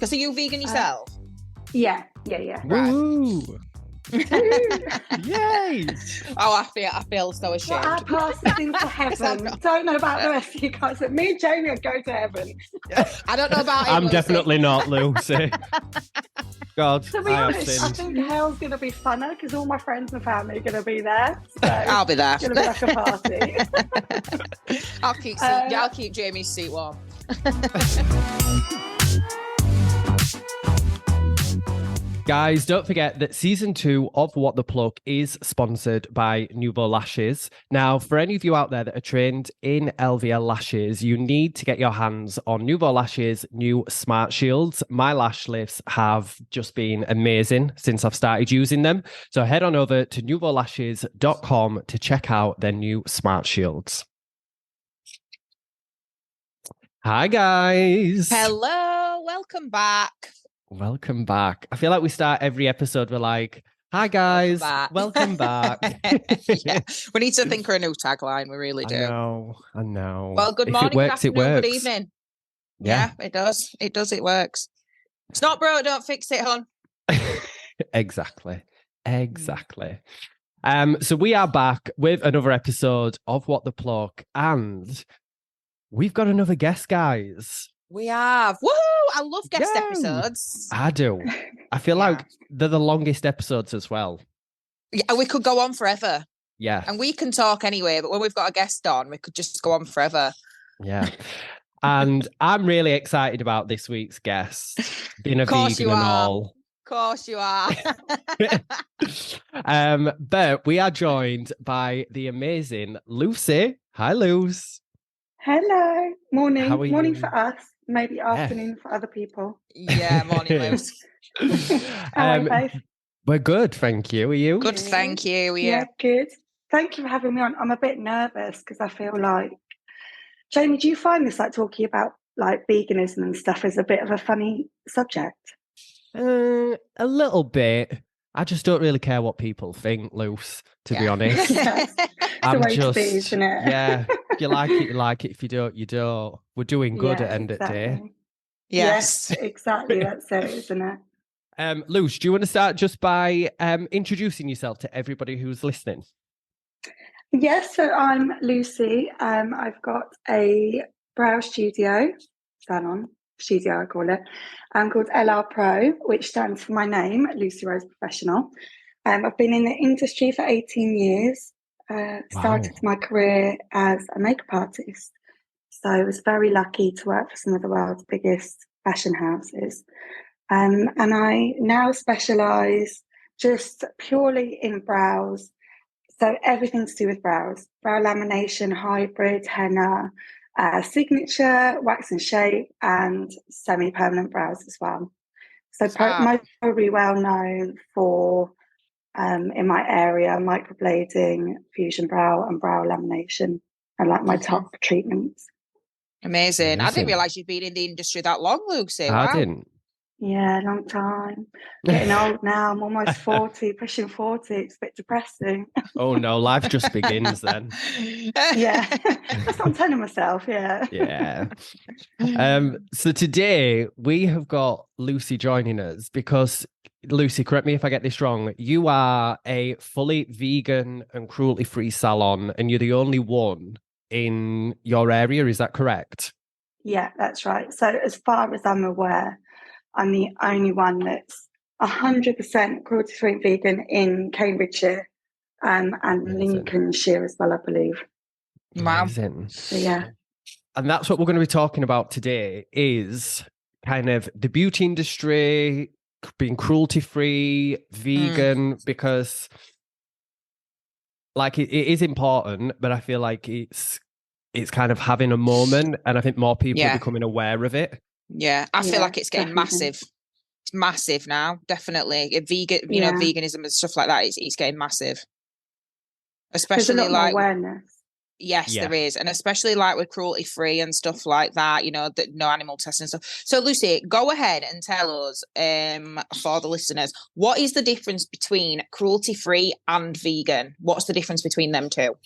Because are you vegan yourself? Yeah. Woo! Yay! Oh, I feel so ashamed. Well, our path is into heaven. Don't know about the rest of you guys, but me and Jamie would go to heaven. I don't know about it, I'm Lucy. definitely not, Lucy. God, To be I have honest, I sinned. think hell's going to be funner because all my friends and family are going to be there. So I'll be there. it's going to be like a party. I'll keep Jamie's seat warm. Guys, don't forget that season 2 of What the Pluck is sponsored by Nouveau Lashes. Now, for any of you out there that are trained in LVL lashes, you need to get your hands on Nouveau Lashes' new Smart Shields. My lash lifts have just been amazing since I've started using them. So head on over to nouveaulashes.com to check out their new Smart Shields. Hi, guys. Hello, welcome back. Welcome back. I feel like we start every episode, we're like, hi guys, welcome back. Yeah. We need to think of a new tagline, we really do. I know. Well, good If morning, it works, good afternoon, it works. good evening. Yeah, it does. It works. It's not broke, don't fix it, hon. Exactly. So we are back with another episode of What the Pluck, and we've got another guest, guys. We have. Woohoo! I love guest episodes. I do. I feel like they're the longest episodes as well. Yeah, we could go on forever. Yeah. And we can talk anyway, but when we've got a guest on, we could just go on forever. Yeah. And I'm really excited about this week's guest, being a vegan and all. Of course you are. But we are joined by the amazing Lucy. Hi, Luce. Hello. Morning. How are Morning you? for us. Maybe afternoon for other people. Yeah, morning, Luce. How are you both? We're good, thank you. Are you? Good, thank you. Yeah, good. Thank you for having me on. I'm a bit nervous because I feel like, Jamie, do you find this, like talking about like veganism and stuff, is a bit of a funny subject? A little bit. I just don't really care what people think, Luce, to be honest. It's the way to be, isn't it? Yeah. If you like it, you like it. If you don't, you don't. We're doing good at end of the day. Yes, exactly. That's it, isn't it? Luce, do you want to start just by introducing yourself to everybody who's listening? Yes, so I'm Lucy. I've got a brow salon studio, I call it, called LR Pro, which stands for my name, Lucy Rose Professional. I've been in the industry for 18 years. Started my career as a makeup artist. So I was very lucky to work for some of the world's biggest fashion houses. And I now specialise just purely in brows. So everything to do with brows, brow lamination, hybrid, henna, signature, wax and shape, and semi-permanent brows as well. So most probably well known for, in my area, microblading, fusion brow, and brow lamination are like my top treatments. Amazing. I didn't realise you'd been in the industry that long, Lucy. Wow. I didn't. Yeah, long time. Getting old now. I'm almost 40, pushing 40. It's a bit depressing. Oh no, life just begins then. Yeah, that's what I'm telling myself. Yeah. Yeah. So today we have got Lucy joining us because, Lucy, correct me if I get this wrong, you are a fully vegan and cruelty-free salon, and you're the only one in your area. Is that correct? Yeah, that's right. So as far as I'm aware, I'm the only one that's 100% cruelty-free vegan in Cambridgeshire and Lincolnshire as well, I believe. Wow. Amazing. So, yeah. And that's what we're going to be talking about today, is kind of the beauty industry, being cruelty-free, vegan, because like it is important, but I feel like it's kind of having a moment, and I think more people are becoming aware of it. Yeah, I feel like it's getting massive. It's massive now, definitely. Veganism and stuff like that, it's getting massive. Especially There's a lot like more awareness. Yes, there is. And especially like with cruelty free and stuff like that, no animal testing and stuff. So Lucy, go ahead and tell us, for the listeners, what is the difference between cruelty free and vegan? What's the difference between them two?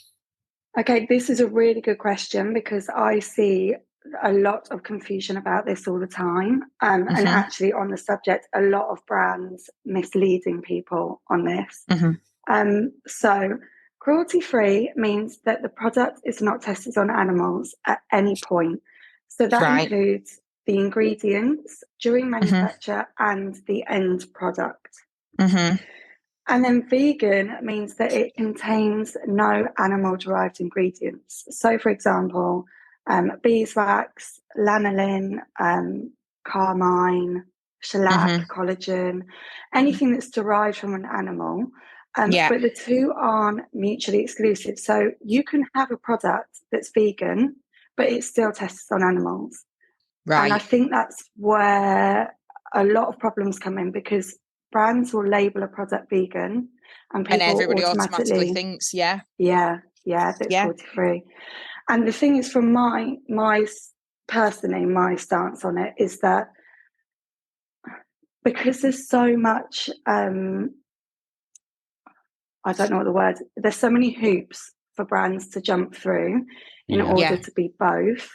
Okay, this is a really good question because I see a lot of confusion about this all the time. And Mhm. actually, on the subject, a lot of brands misleading people on this. So, cruelty-free means that the product is not tested on animals at any point. So that Right. includes the ingredients during Mhm. manufacture and the end product. Mhm. And then vegan means that it contains no animal-derived ingredients. So, for example, beeswax, lanolin, carmine, shellac, Mhm. collagen, anything that's derived from an animal. Yeah. But the two aren't mutually exclusive. So you can have a product that's vegan, but it's still tested on animals. And I Right. think that's where a lot of problems come in, because brands will label a product vegan and And people everybody automatically automatically, thinks, yeah, that's yeah. cruelty free. And the thing is, from my personally, my stance on it is that because there's so much, I don't know what the word, there's so many hoops for brands to jump through in Yeah. order Yeah. to be both.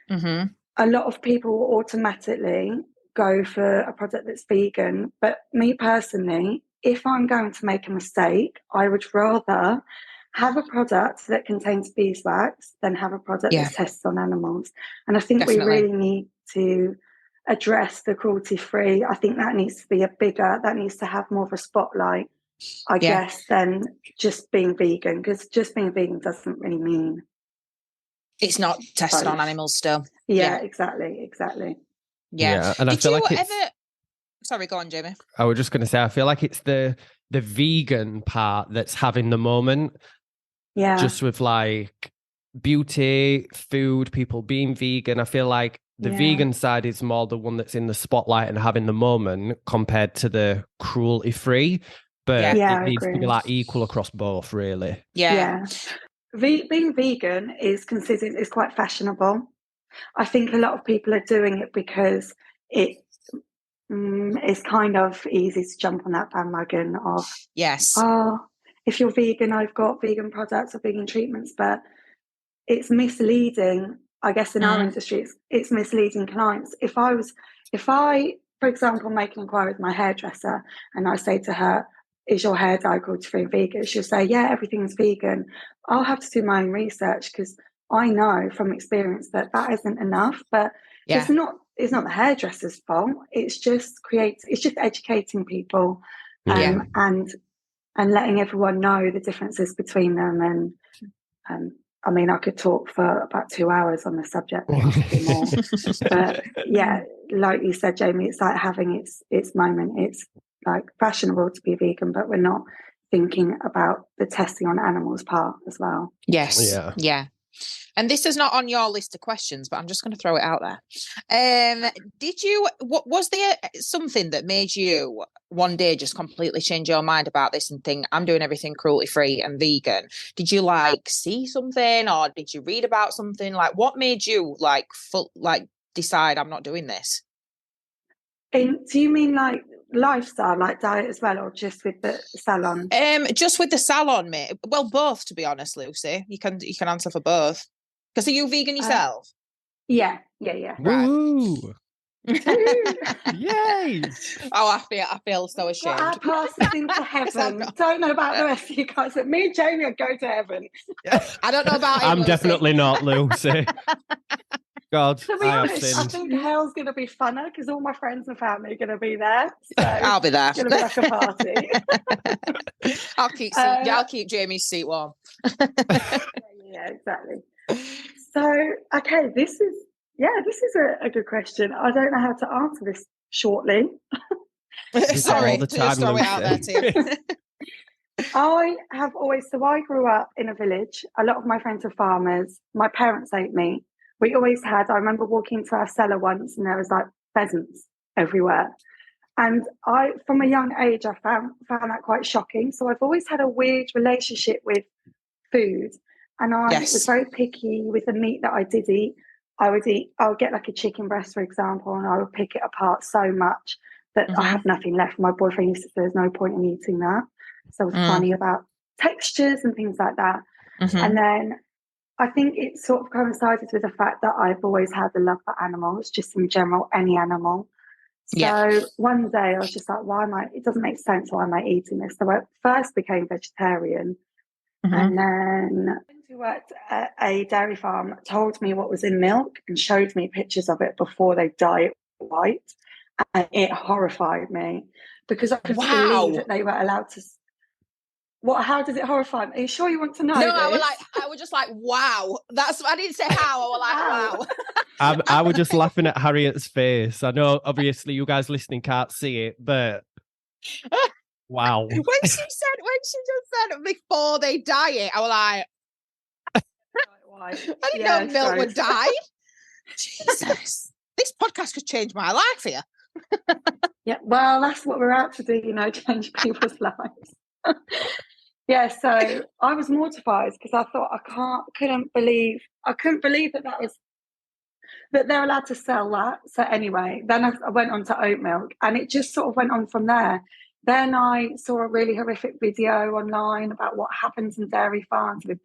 Mhm. A lot of people will automatically go for a product that's vegan. But me personally, if I'm going to make a mistake, I would rather have a product that contains beeswax than have a product Yeah, that's tested on animals. And I think we definitely. really need to address the cruelty free. I think that needs to be that needs to have more of a spotlight, I Yeah. guess, than just being vegan, because just being vegan doesn't really mean It's not tested on both. animals still. Yeah, Yeah. exactly. Yeah. Yeah. And I Did feel you like it's, ever Sorry, go on, Jamie. I was just going to say, I feel like it's the vegan part that's having the moment, Yeah. just with like beauty, food, people being vegan. I feel like the Yeah. vegan side is more the one that's in the spotlight and having the moment compared to the cruelty free. But Yeah, it I needs to be agree. like equal across both, really. Yeah. Being vegan is considered is quite fashionable. I think a lot of people are doing it because it is kind of easy to jump on that bandwagon of, Yes. oh, if you're vegan, I've got vegan products or vegan treatments, but it's misleading. I guess in our industry, it's misleading clients. If I, for example, make an inquiry with my hairdresser and I say to her, is your hair dye cruelty free and vegan? She'll say, yeah, everything's vegan. I'll have to do my own research, because I know from experience that that isn't enough. But Yeah. it's not the hairdresser's fault. It's just educating people, Yeah. and letting everyone know the differences between them. And I mean, I could talk for about 2 hours on the subject, possibly more. But yeah, like you said, Jamie, it's like having its moment. It's like fashionable to be vegan, but we're not thinking about the testing on animals part as well. Yes. Yeah. Yeah. And this is not on your list of questions, but I'm just going to throw it out there. Was there something that made you one day just completely change your mind about this and think, I'm doing everything cruelty free and vegan? Did you like see something, or did you read about something? Like, what made you decide I'm not doing this? Do you mean like lifestyle, like diet as well, or just with the salon? Just with the salon, mate. Well, both, to be honest, Lucy. You can answer for both. Because are you vegan yourself? Yeah. Right. Woo! Yay! Oh, I feel so ashamed. Got our passes into heaven. Don't know about the rest of you guys, but me and Jamie would go to heaven. I don't know about him, I'm Lucy. definitely not, Lucy. God, To be I have honest, I sinned. think hell's going to be funner because all my friends and family are going to be there. So I'll be there. It's going to be like a party. I'll keep Jamie's seat warm. Yeah, exactly. So, okay, this is a good question. I don't know how to answer this shortly. Sorry, the just time, throw it out there Lucy. too. I grew up in a village. A lot of my friends are farmers. My parents ate meat. I remember walking to our cellar once and there was like pheasants everywhere. And from a young age, I found that quite shocking. So I've always had a weird relationship with food. And I was very picky with the meat that I did eat. I would get like a chicken breast, for example, and I would pick it apart so much that I have nothing left. My boyfriend used to say there's no point in eating that. So I was funny about textures and things like that. And then I think it sort of coincided with the fact that I've always had a love for animals, just in general, any animal. Yeah. So one day I was just like, it doesn't make sense, why am I eating this? So I first became vegetarian, and then who worked at a dairy farm told me what was in milk and showed me pictures of it before they dye it white. And it horrified me because I couldn't believe that they were allowed to. What? How does it horrify me? Are you sure you want to know? No, this? I was just like, wow. I didn't say how. I was like, wow. I was just laughing at Harriet's face. I know, obviously, you guys listening can't see it, but wow. When she just said before they dye it, I was like, I didn't know milk would dye. Jesus, this podcast could change my life here. Yeah, well, that's what we're out to do, change people's lives. Yeah, so I was mortified because I thought I couldn't believe that they're allowed to sell that. So anyway, then I went on to oat milk, and it just sort of went on from there. Then I saw a really horrific video online about what happens in dairy farms with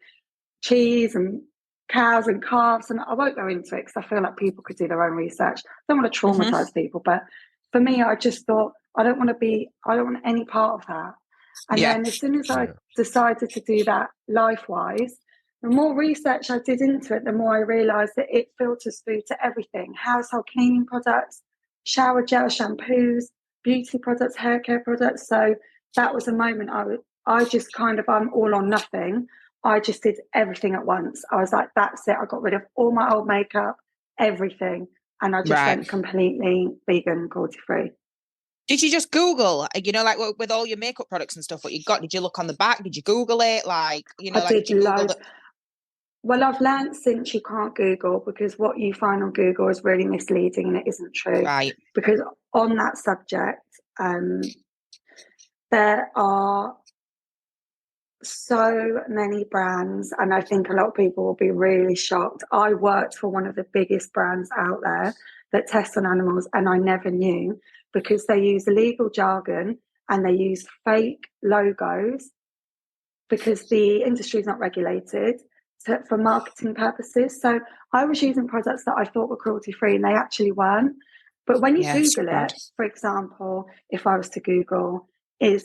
cheese and cows and calves, and I won't go into it because I feel like people could do their own research. I don't want to traumatize people, but for me, I just thought I don't want any part of that. And then as soon as I decided to do that life-wise, the more research I did into it, the more I realised that it filters through to everything: household cleaning products, shower gel, shampoos, beauty products, hair care products. So that was a moment I just kind of, I'm all or nothing. I just did everything at once. I was like, that's it. I got rid of all my old makeup, everything. And I just went completely vegan, cruelty-free. Did you just Google, like with all your makeup products and stuff, what you got? Did you look on the back? Did you Google it? I did loads. Well, I've learned since you can't Google, because what you find on Google is really misleading and it isn't true. Right. Because on that subject, there are so many brands, and I think a lot of people will be really shocked. I worked for one of the biggest brands out there that tests on animals, and I never knew, because they use illegal jargon and they use fake logos because the industry is not regulated for marketing purposes. So I was using products that I thought were cruelty-free and they actually weren't. But when you Google it, for example, if I was to Google, I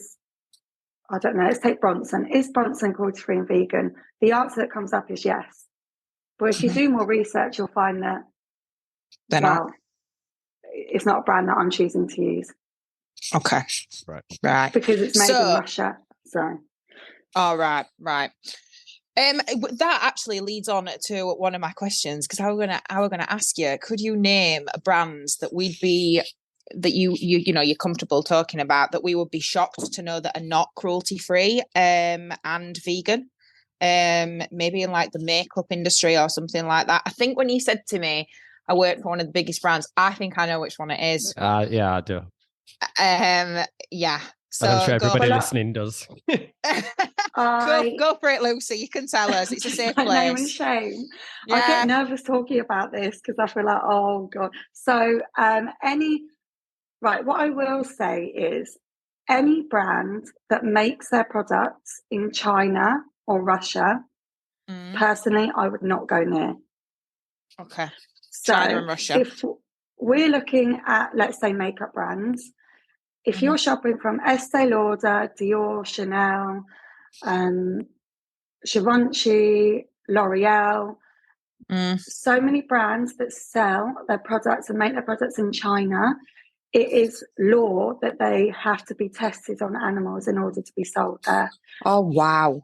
don't know, let's take Bronson. Is Bronson cruelty-free and vegan? The answer that comes up is yes. But if you do more research, you'll find that it's not a brand that I'm choosing to use. Okay. Right. Because it's made in Russia. So. Oh, right. That actually leads on to one of my questions, because I was gonna ask you, could you name brands that you're comfortable talking about, that we would be shocked to know that are not cruelty free and vegan, maybe in like the makeup industry or something like that? I think when you said to me I work for one of the biggest brands, I think I know which one it is. Yeah, I do. Yeah. So I'm sure everybody listening does. Go for it, Lucy. You can tell us. It's a safe place. Name and shame. Yeah. I get nervous talking about this because I feel like, oh God. So what I will say is, any brand that makes their products in China or Russia, personally, I would not go near. Okay. So China and Russia. If we're looking at, let's say, makeup brands, if you're shopping from Estee Lauder, Dior, Chanel, Givenchy, L'Oreal, so many brands that sell their products and make their products in China, it is law that they have to be tested on animals in order to be sold there. Oh, wow.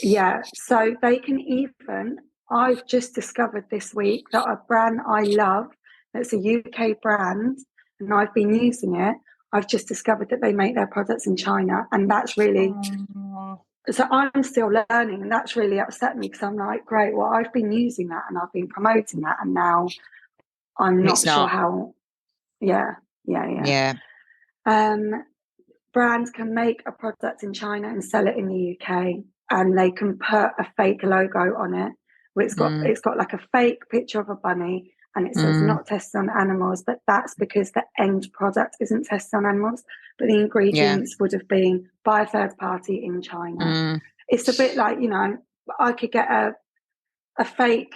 Yeah. So they can even, I've just discovered this week that a brand I love, that's a UK brand, and I've been using it, I've just discovered that they make their products in China, and that's really... So I'm still learning, and that's really upset me, because I'm like, great, well, I've been using that and I've been promoting that, and now I'm not sure how. Yeah. Brands can make a product in China and sell it in the UK, and they can put a fake logo on it where it's got like a fake picture of a bunny, and it says not tested on animals, but that's because the end product isn't tested on animals, but the ingredients would have been by a third party in China. It's a bit like, I could get a fake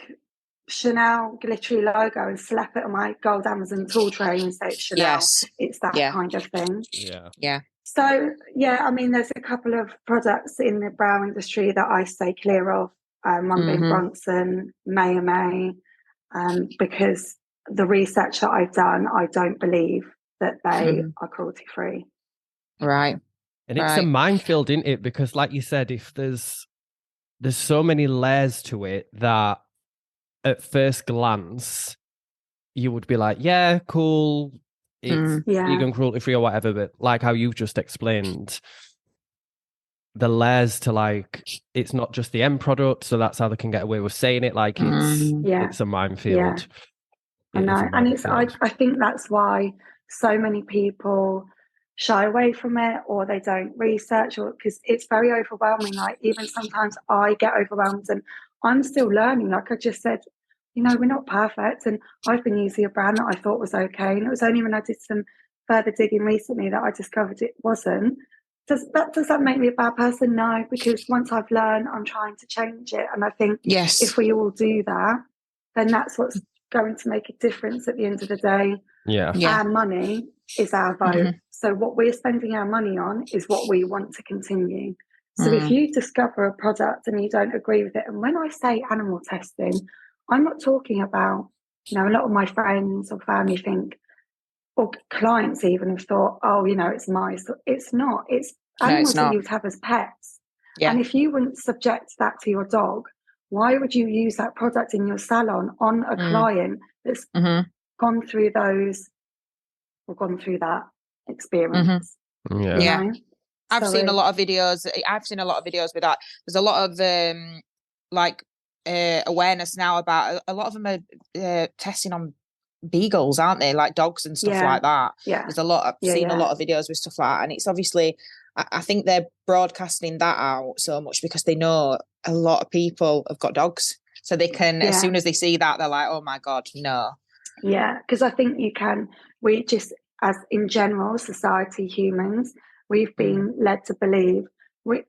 Chanel glittery logo and slap it on my gold Amazon tool tray and say it's Chanel. Yes. It's that kind of thing. Yeah. So, I mean, there's a couple of products in the brow industry that I stay clear of. One being Bronson, May, because the research that I've done, I don't believe that they are cruelty-free. Right. And it's a minefield, isn't it? Because like you said, if there's so many layers to it that at first glance, you would be like, yeah, cool, it's vegan, cruelty-free or whatever. But like how you've just explained, the layers to like, it's not just the end product. So that's how they can get away with saying it. Like it's a minefield. I know. And I think that's why so many people shy away from it, or they don't research, or because it's very overwhelming. Like even sometimes I get overwhelmed and I'm still learning. Like I just said, we're not perfect, and I've been using a brand that I thought was okay, and it was only when I did some further digging recently that I discovered it wasn't. Does that make me a bad person? No, because once I've learned, I'm trying to change it, and I think if we all do that, then that's what's going to make a difference at the end of the day. Our money is our vote. So what we're spending our money on is what we want to continue. So if you discover a product and you don't agree with it, and when I say animal testing, I'm not talking about, a lot of my friends or family think, or clients even have thought, it's mice. It's not. It's animals that you would have as pets. And if you wouldn't subject that to your dog, why would you use that product in your salon on a client that's gone through that experience? I've seen a lot of videos. I've seen a lot of videos with that. There's a lot of awareness now about a lot of them are testing on beagles, aren't they? Like dogs and stuff like that. There's a lot. I've seen a lot of videos with stuff like that, and it's obviously, I think they're broadcasting that out so much because they know a lot of people have got dogs, so they can as soon as they see that, they're like, oh my god, no. Because I think we just, as in general society, humans, we've been led to believe,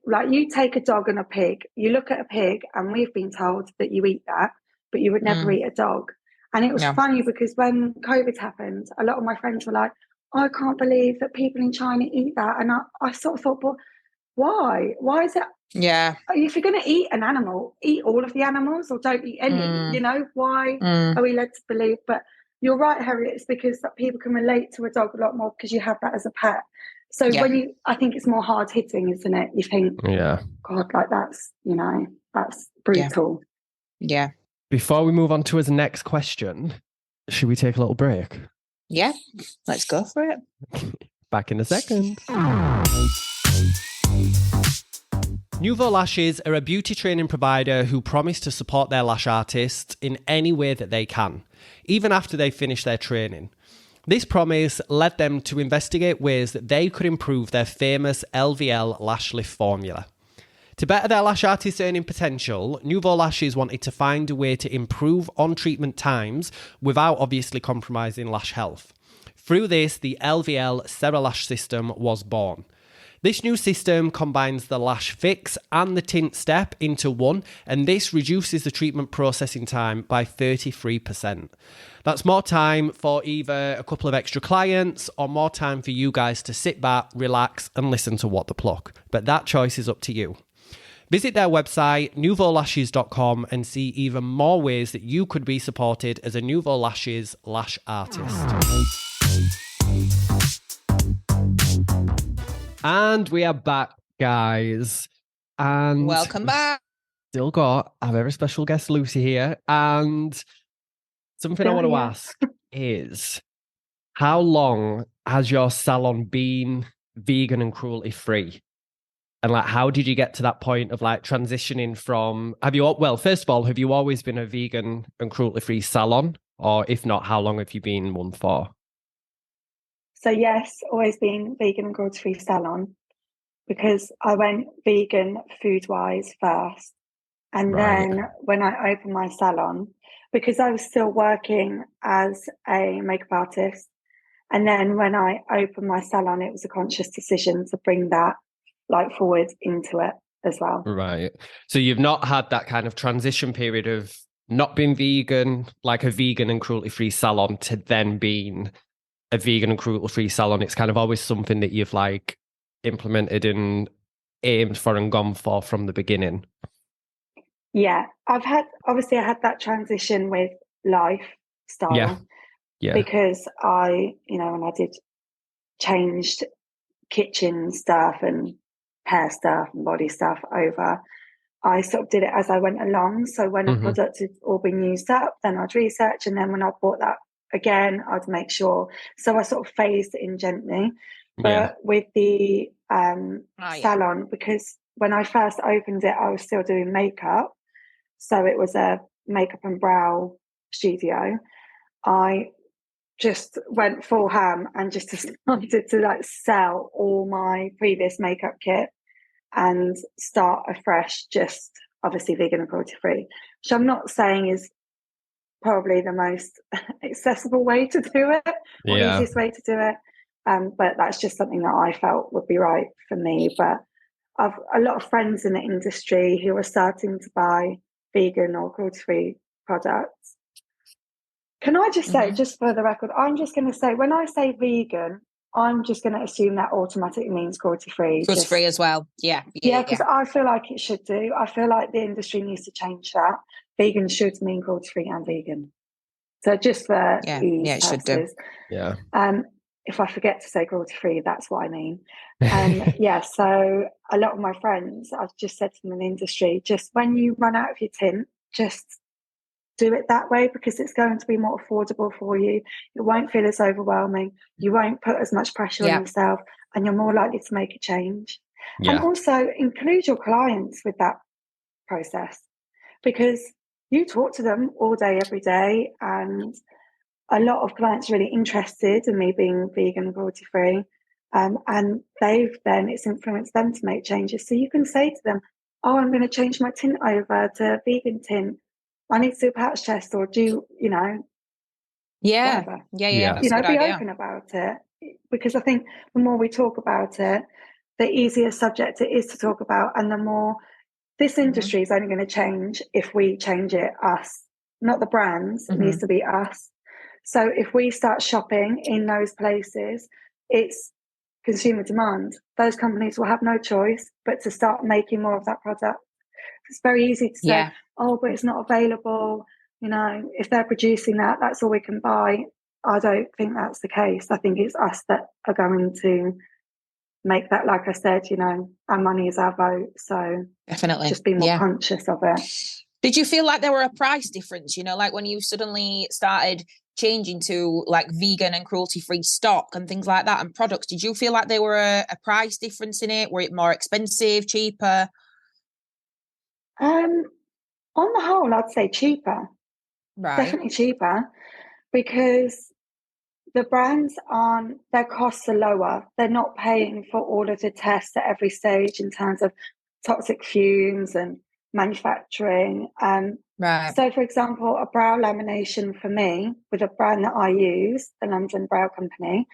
like you take a dog and a pig, you look at a pig and we've been told that you eat that, but you would never eat a dog. And it was funny because when COVID happened, a lot of my friends were like, I can't believe that people in China eat that. And I sort of thought, well, why? Why is it? Yeah. If you're going to eat an animal, eat all of the animals or don't eat any. Why are we led to believe? But you're right, Harriet. It's because that people can relate to a dog a lot more because you have that as a pet. So I think it's more hard hitting, isn't it? You think, God, like that's brutal. Yeah. Before we move on to his next question, should we take a little break? Yeah, let's go for it. Back in a second. Nouveau Lashes are a beauty training provider who promise to support their lash artists in any way that they can, even after they finish their training. This promise led them to investigate ways that they could improve their famous LVL lash lift formula. To better their lash artists' earning potential, Nouveau Lashes wanted to find a way to improve on-treatment times without obviously compromising lash health. Through this, the LVL Ceralash system was born. This new system combines the lash fix and the tint step into one, and this reduces the treatment processing time by 33%. That's more time for either a couple of extra clients or more time for you guys to sit back, relax, and listen to What the Pluck. But that choice is up to you. Visit their website, nouveaulashes.com, and see even more ways that you could be supported as a Nouveau Lashes lash artist. And we are back, guys. And welcome back. Still got our very special guest, Lucy, here. And something I want to ask is, how long has your salon been vegan and cruelty-free? And like, how did you get to that point of like transitioning from, first of all, have you always been a vegan and cruelty-free salon? Or if not, how long have you been one for? So yes, always been vegan and cruelty-free salon, because I went vegan food-wise first. And then when I opened my salon, because I was still working as a makeup artist, and then when I opened my salon, it was a conscious decision to bring that forward into it. as well. Right. So you've not had that kind of transition period of not being vegan, like a vegan and cruelty-free salon, to then being a vegan and cruelty-free salon. It's kind of always something that you've like implemented and aimed for and gone for from the beginning. Yeah, I had that transition with lifestyle. Yeah. Because when I did changed kitchen stuff and hair stuff and body stuff over, I sort of did it as I went along. So when a product had all been used up, then I'd research. And then when I bought that again, I'd make sure. So I sort of phased it in gently. But with the salon, because when I first opened it, I was still doing makeup. So it was a makeup and brow studio. I just went full ham and just decided to like sell all my previous makeup kit and start afresh, just obviously vegan and cruelty free, which I'm not saying is probably the most accessible way to do it or easiest way to do it. But that's just something that I felt would be right for me. But I've a lot of friends in the industry who are starting to buy vegan or cruelty free products. Can I just say, just for the record, I'm just going to say, when I say vegan, I'm just going to assume that automatically means cruelty-free. Cruelty-free as well. Yeah, because I feel like it should do. I feel like the industry needs to change that. Vegan should mean cruelty-free and vegan. So just for it should do. Yeah. If I forget to say cruelty-free, that's what I mean. So a lot of my friends, I've just said to them in the industry, just when you run out of your tint, just do it that way, because it's going to be more affordable for you. It won't feel as overwhelming. You won't put as much pressure on yourself, and you're more likely to make a change. And also include your clients with that process, because you talk to them all day, every day, and a lot of clients are really interested in me being vegan and cruelty free. And it's influenced them to make changes. So you can say to them, oh, I'm going to change my tint over to vegan tint. I need to do a patch test, or do, whatever. That's a good be idea. open about it, because I think the more we talk about it, the easier subject it is to talk about, and the more this industry is only going to change if we change it, us, not the brands. It needs to be us. So if we start shopping in those places, it's consumer demand. Those companies will have no choice but to start making more of that product. It's very easy to say, oh, but it's not available. If they're producing that, that's all we can buy. I don't think that's the case. I think it's us that are going to make that, like I said, our money is our vote. So definitely just be more conscious of it. Did you feel like there were a price difference, like when you suddenly started changing to like vegan and cruelty-free stock and things like that and products? Did you feel like there were a price difference in it? Were it more expensive, cheaper? On the whole, I'd say cheaper. Right. Definitely cheaper, because the brands their costs are lower. They're not paying for all of the tests at every stage in terms of toxic fumes and manufacturing. Right. So, for example, a brow lamination for me, with a brand that I use, the London Brow Company,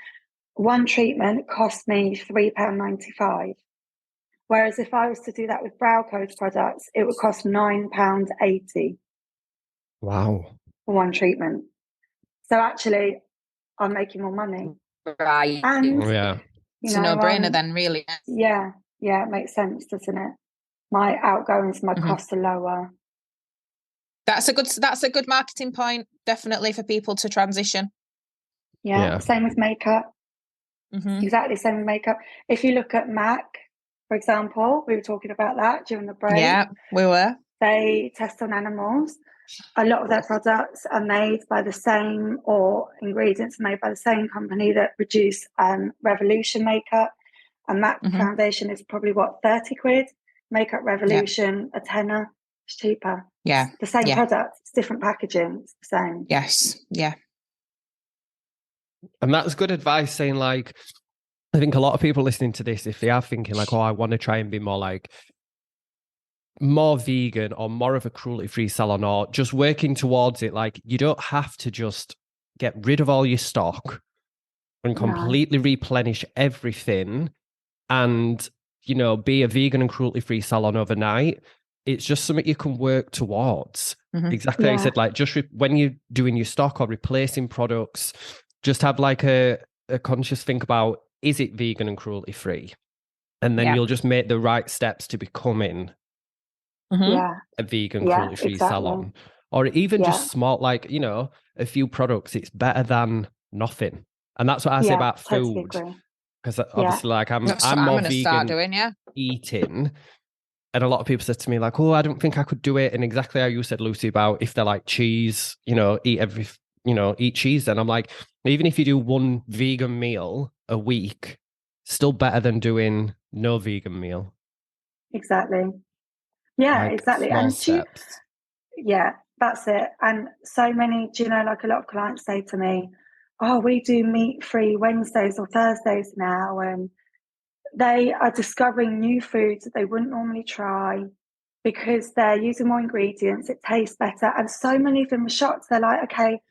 one treatment cost me £3.95. Whereas if I was to do that with Brow Codes products, it would cost £9.80. Wow. For one treatment. So actually, I'm making more money. Right. And it's a no-brainer then, really. Yeah, it makes sense, doesn't it? My outgoings, my costs are lower. That's a good marketing point, definitely, for people to transition. Yeah. Same with makeup. Exactly, same with makeup. If you look at MAC, for example, we were talking about that during the break. Yeah, we were. They test on animals. A lot of their products are made by the same, or ingredients are made by the same company that produce Revolution makeup. And MAC foundation is probably, what, 30 quid? Makeup Revolution, a tenner. It's cheaper. Yeah. The same product, it's different packaging. It's the same. Yes. Yeah. And that's good advice, saying like, I think a lot of people listening to this, if they are thinking like, oh, I want to try and be more vegan or more of a cruelty-free salon, or just working towards it, like you don't have to just get rid of all your stock and completely replenish everything and be a vegan and cruelty-free salon overnight. It's just something you can work towards. Exactly how you said, like, just when you're doing your stock or replacing products, just have like a conscious think about, is it vegan and cruelty-free? And then you'll just make the right steps to becoming a vegan cruelty-free salon. Or even just small, like, a few products, it's better than nothing. And that's what I say about food. Because obviously, like, I'm more vegan start doing, eating. And a lot of people said to me, like, oh, I don't think I could do it. And exactly how you said, Lucy, about if they're like cheese, eat cheese. Then I'm like, even if you do one vegan meal a week, still better than doing no vegan meal. Exactly. Yeah, like, exactly. Small And steps. that's it. And so many, like a lot of clients say to me, oh, we do meat-free Wednesdays or Thursdays now. And they are discovering new foods that they wouldn't normally try because they're using more ingredients, it tastes better. And so many of them are shocked. They're like, okay,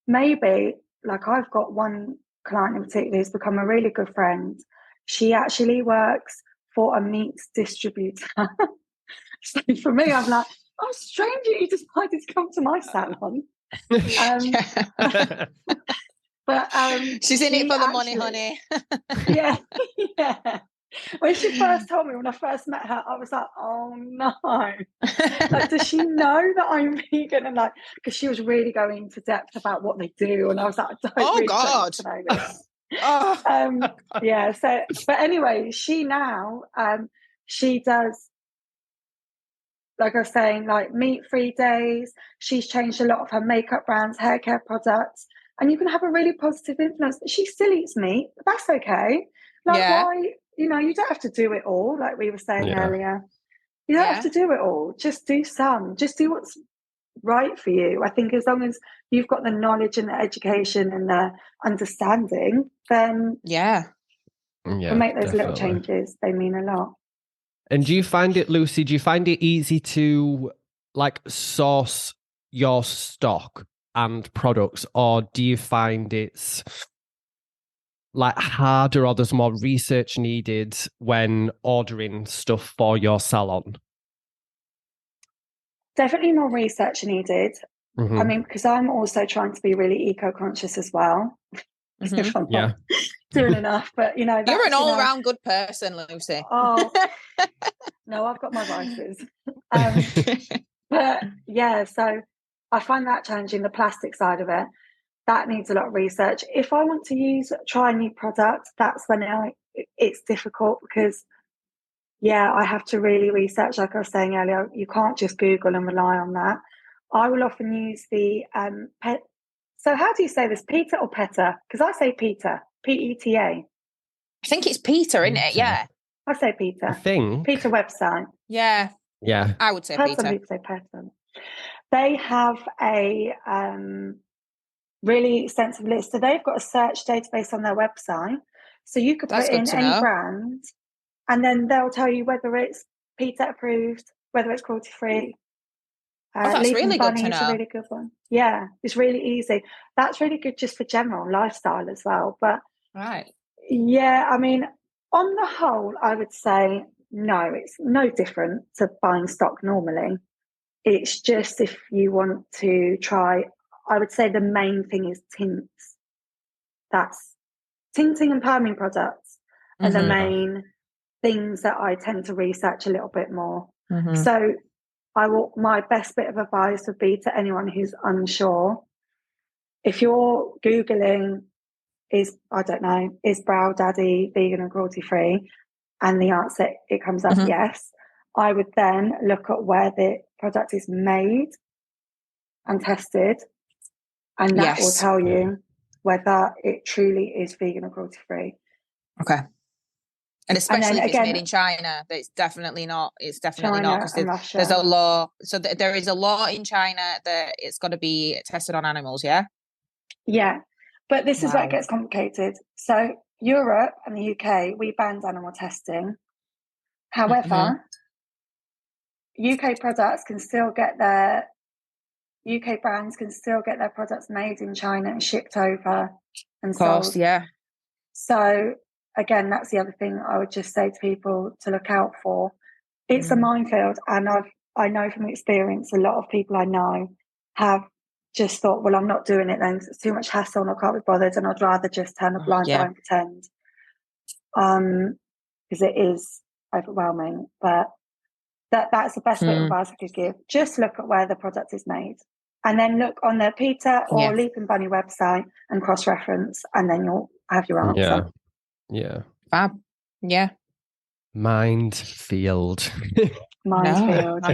maybe, like, I've got one client in particular who's become a really good friend. She actually works for a meat distributor. So for me, I'm like, oh, strange you decided to come to my salon. But she's in it for the money, honey. yeah. When she first told me, when I first met her, I was like, oh no. Like, does she know that I'm vegan? And like, because she was really going into depth about what they do. And I was like, I don't God. to know this. Yeah. So, but anyway, she now, she does, like I was saying, like meat-free days. She's changed a lot of her makeup brands, hair care products, and you can have a really positive influence. She still eats meat. But that's okay. Like, why? You don't have to do it all. Like we were saying earlier, you don't have to do it all. Just do some. Just do what's right for you. I think as long as you've got the knowledge and the education and the understanding, then to make those little changes, they mean a lot. And do you find it, Lucy, easy to like source your stock and products, or do you find it's like harder, or there's more research needed when ordering stuff for your salon? Definitely more research needed. I mean, because I'm also trying to be really eco-conscious as well. If I'm not doing enough, but you're an all-round good person, Lucy. Oh no, I've got my vices. But yeah, so I find that challenging. The plastic side of it, that needs a lot of research. If I want to try a new product, that's when it's difficult because I have to really research. Like I was saying earlier, you can't just Google and rely on that. I will often use the pet. So how do you say this, Peter or Peta? Because I say Peter, P-E-T-A. I think it's Peter, isn't it? Yeah. I say Peter. I think. Peter website. Yeah. I would say Peter. Some people say Peta. They have a really extensive list. So they've got a search database on their website. So you could put in any brand and then they'll tell you whether it's PETA approved, whether it's cruelty-free. That's really good to know. Is a really good one. Yeah, it's really easy. That's really good just for general lifestyle as well. But yeah, I mean, on the whole, I would say no, it's no different to buying stock normally. It's just if you want to try, I would say the main thing is tints. That's tinting and perming products are the main things that I tend to research a little bit more. So my best bit of advice would be to anyone who's unsure, if you're Googling, is Brow Daddy vegan and cruelty free? And the answer, it comes up yes. I would then look at where the product is made and tested, and that will tell you whether it truly is vegan or cruelty free. Okay. And especially if it's made in China, it's definitely not. It's definitely not, because there's a law. So there is a law in China that it's got to be tested on animals. Yeah. Yeah, but this is where it gets complicated. So Europe and the UK, we banned animal testing. However, UK products can still get UK brands can still get their products made in China and shipped over and sold. Yeah. So again, that's the other thing I would just say to people to look out for. It's a minefield, and I know from experience, a lot of people I know have just thought, well, I'm not doing it then. It's too much hassle and I can't be bothered, and I'd rather just turn a blind eye and pretend. Because it is overwhelming. But that's the best bit of advice I could give. Just look at where the product is made, and then look on the Peter or Leaping Bunny website and cross-reference, and then you'll have your answer. Yeah. Fab. Yeah. Minefield. Minefield,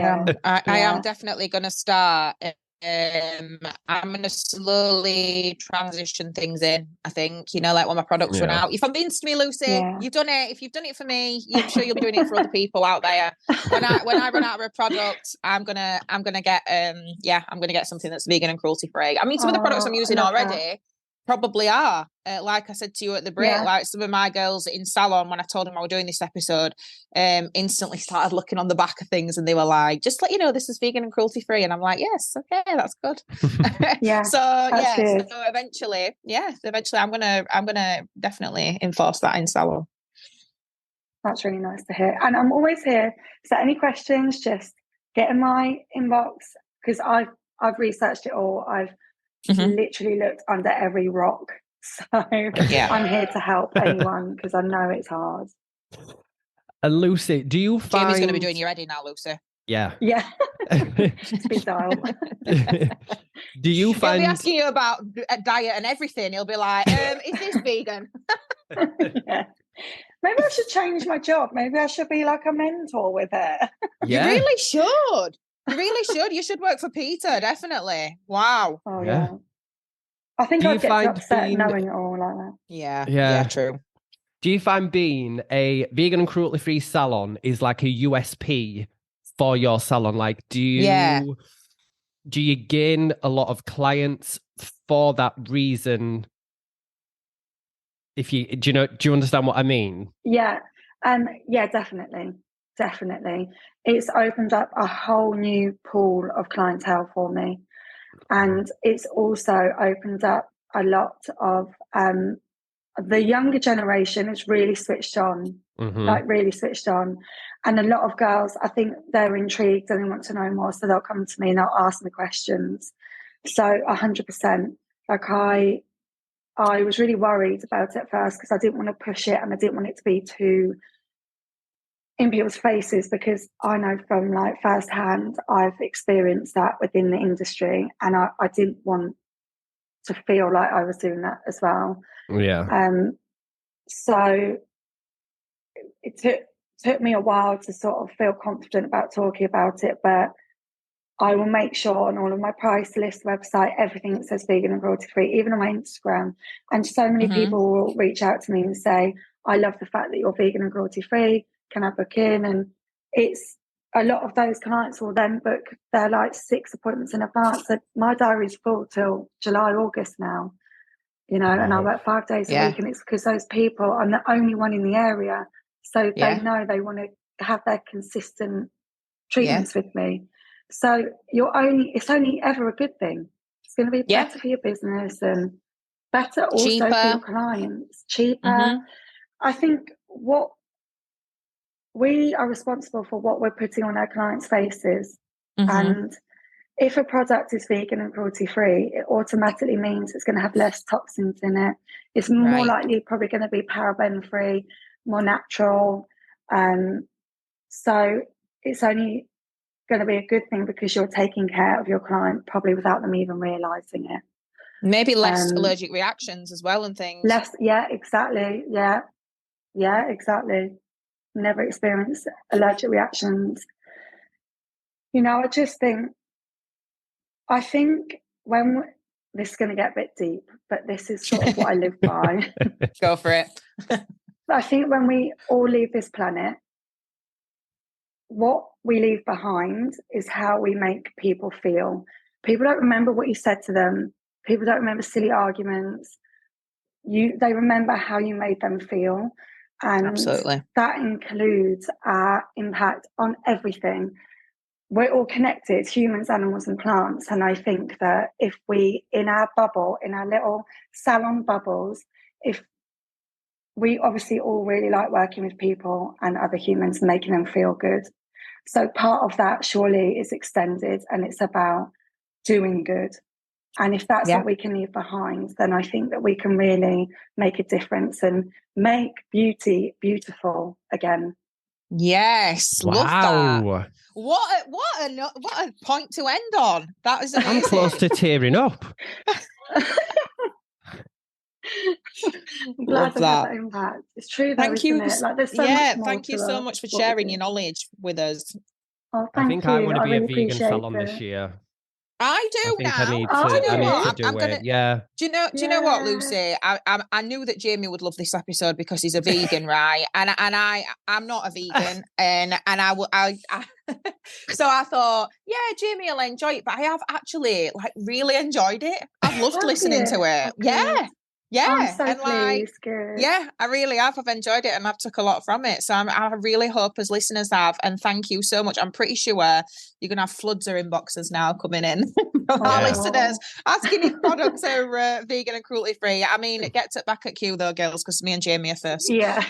I am definitely going to start. I'm going to slowly transition things in, I think, like when my products run out. If I'm being to me, Lucy, you've done it. If you've done it for me, I'm sure you'll be doing it for other people out there. When I run out of a product, I'm gonna get I'm gonna get something that's vegan and cruelty free. I mean, some of the products I'm using already probably are. Like I said to you at the break, like some of my girls in salon, when I told them I was doing this episode, instantly started looking on the back of things, and they were like, just let you know this is vegan and cruelty free. And I'm like, yes, okay, that's good. So eventually I'm gonna definitely enforce that in salon. That's really nice to hear. And I'm always here. So any questions, just get in my inbox, because I've researched it all. I've literally looked under every rock. So I'm here to help anyone, because I know it's hard. And Lucy, do you find... Jamie's going to be doing your editing now, Lucy. Yeah. Speed dial. Do you find... He'll be asking you about diet and everything. He'll be like, is this vegan? Maybe I should change my job. Maybe I should be like a mentor with it. You really should. You really should. You should work for Peter, definitely. Wow. Oh, yeah. I think I'd get upset knowing it all like that. Yeah, true. Do you find being a vegan and cruelty-free salon is like a USP for your salon? Like, do you gain a lot of clients for that reason? Do you understand what I mean? Yeah. Definitely. It's opened up a whole new pool of clientele for me. And it's also opened up a lot of the younger generation is really switched on, really switched on. And a lot of girls, I think they're intrigued and they want to know more. So they'll come to me and they'll ask me questions. So 100%. Like I was really worried about it at first, because I didn't want to push it and I didn't want it to be too in people's faces, because I know from like firsthand, I've experienced that within the industry, and I didn't want to feel like I was doing that as well. So it took me a while to sort of feel confident about talking about it, but I will make sure on all of my price list website, everything that says vegan and cruelty free, even on my Instagram. And so many people will reach out to me and say, I love the fact that you're vegan and cruelty free. Can I book in? And it's a lot of those clients will then book their like 6 appointments in advance. So my diary's full till July, August now, and I work 5 days a week, and it's because those people, I'm the only one in the area. So they know they want to have their consistent treatments with me. So it's only ever a good thing. It's going to be better for your business and better also for your clients, cheaper. I think what we are responsible for what we're putting on our clients' faces. And if a product is vegan and cruelty free, it automatically means it's going to have less toxins in it. It's more likely probably going to be paraben free, more natural. So it's only going to be a good thing, because you're taking care of your client probably without them even realizing it. Maybe less allergic reactions as well and things. Exactly. Exactly. Never experienced allergic reactions. I think when this is going to get a bit deep, but this is sort of what I live by. Go for it. I think when we all leave this planet, what we leave behind is how we make people feel. People don't remember what you said to them. People don't remember silly arguments. They remember how you made them feel. And absolutely, that includes our impact on everything. We're all connected, humans, animals, and plants. And I think that if we, in our bubble, in our little salon bubbles, if we obviously all really like working with people and other humans and making them feel good. So part of that surely is extended, and it's about doing good. And if that's what we can leave behind, then I think that we can really make a difference and make beauty beautiful again. Yes, love that. What a point to end on. That is amazing. I'm close to tearing up. I'm glad I had that impact. It's true though, thank you. isn't it? Like, there's so much more thank you so much for sharing your knowledge with us. Oh, I think you. I want to be really a vegan salon this year. I do now. I need to do it. Yeah. Do you know what, Lucy? I knew that Jamie would love this episode because he's a vegan, right? And I'm not a vegan, and I so I thought, yeah, Jamie will enjoy it. But I have actually really enjoyed it. I've loved listening to it. Okay. Yeah. I'm so and pleased. Good. Yeah, I really have. I've enjoyed it and I've took a lot from it. So I really hope as listeners have. And thank you so much. I'm pretty sure you're going to have floods of inboxes now coming in from our listeners asking if products are vegan and cruelty free. I mean, get back at queue though, girls, because me and Jamie are first. Yeah.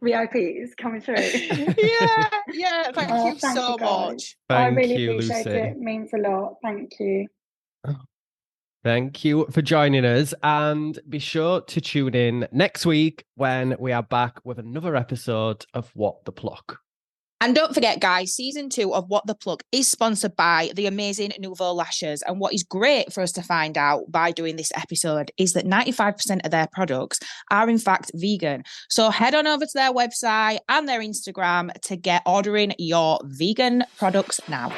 VIPs coming through. Yeah. Thank you so much. I really appreciate it. It means a lot. Thank you. Thank you for joining us, and be sure to tune in next week when we are back with another episode of What the Pluck. And don't forget, guys, season 2 of What the Pluck is sponsored by the amazing Nouveau Lashes. And what is great for us to find out by doing this episode is that 95% of their products are in fact vegan. So head on over to their website and their Instagram to get ordering your vegan products now.